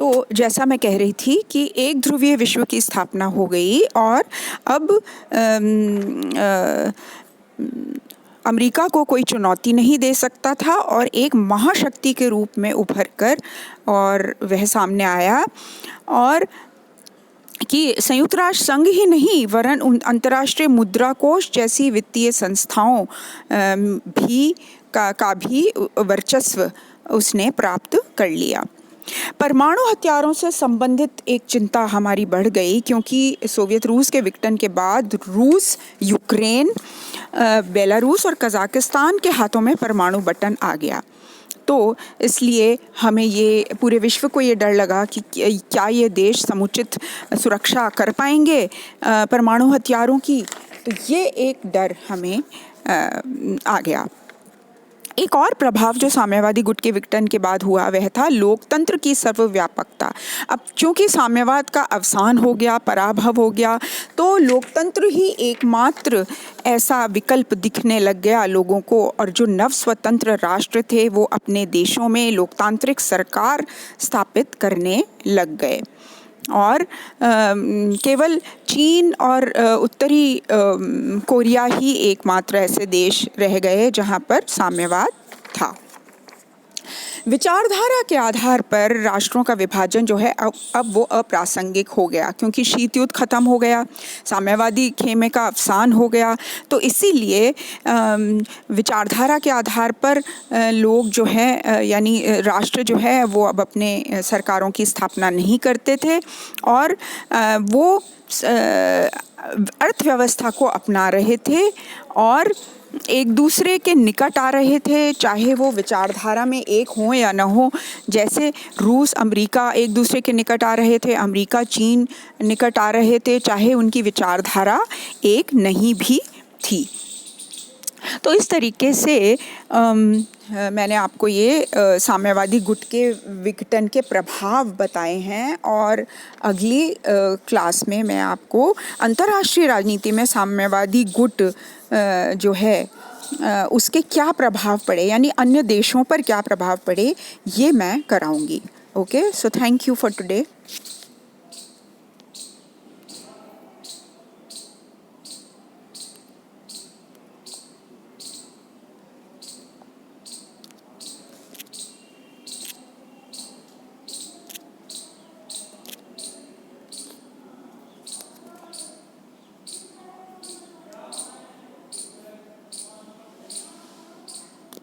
तो जैसा मैं कह रही थी कि एक ध्रुवीय विश्व की स्थापना हो गई और अब अमेरिका को कोई चुनौती नहीं दे सकता था और एक महाशक्ति के रूप में उभर कर और वह सामने आया और कि संयुक्त राष्ट्र संघ ही नहीं वरन अंतर्राष्ट्रीय मुद्रा कोष जैसी वित्तीय संस्थाओं का भी वर्चस्व उसने प्राप्त कर लिया। परमाणु हथियारों से संबंधित एक चिंता हमारी बढ़ गई क्योंकि सोवियत रूस के विघटन के बाद रूस, यूक्रेन, बेलारूस और कजाकिस्तान के हाथों में परमाणु बटन आ गया। तो इसलिए हमें ये पूरे विश्व को ये डर लगा कि क्या ये देश समुचित सुरक्षा कर पाएंगे परमाणु हथियारों की। तो ये एक डर हमें आ गया। एक और प्रभाव जो साम्यवादी गुट के विघटन के बाद हुआ वह था लोकतंत्र की सर्वव्यापकता। अब चूंकि साम्यवाद का अवसान हो गया, पराभव हो गया, तो लोकतंत्र ही एकमात्र ऐसा विकल्प दिखने लग गया लोगों को और जो नव स्वतंत्र राष्ट्र थे वो अपने देशों में लोकतांत्रिक सरकार स्थापित करने लग गए और केवल चीन और उत्तरी कोरिया ही एकमात्र ऐसे देश रह गए जहां पर साम्यवाद था। विचारधारा के आधार पर राष्ट्रों का विभाजन जो है अब वो अप्रासंगिक हो गया क्योंकि शीत युद्ध खत्म हो गया, साम्यवादी खेमे का अवसान हो गया। तो इसीलिए विचारधारा के आधार पर लोग जो है यानी राष्ट्र जो है वो अब अपने सरकारों की स्थापना नहीं करते थे और वो अर्थव्यवस्था को अपना रहे थे और एक दूसरे के निकट आ रहे थे, चाहे वो विचारधारा में एक हो या न हो। जैसे रूस अमेरिका एक दूसरे के निकट आ रहे थे, अमेरिका चीन निकट आ रहे थे, चाहे उनकी विचारधारा एक नहीं भी थी। तो इस तरीके से मैंने आपको ये साम्यवादी गुट के विघटन के प्रभाव बताए हैं और अगली क्लास में मैं आपको अंतर्राष्ट्रीय राजनीति में साम्यवादी गुट जो है उसके क्या प्रभाव पड़े यानी अन्य देशों पर क्या प्रभाव पड़े ये मैं कराऊंगी। Okay, so thank you for today.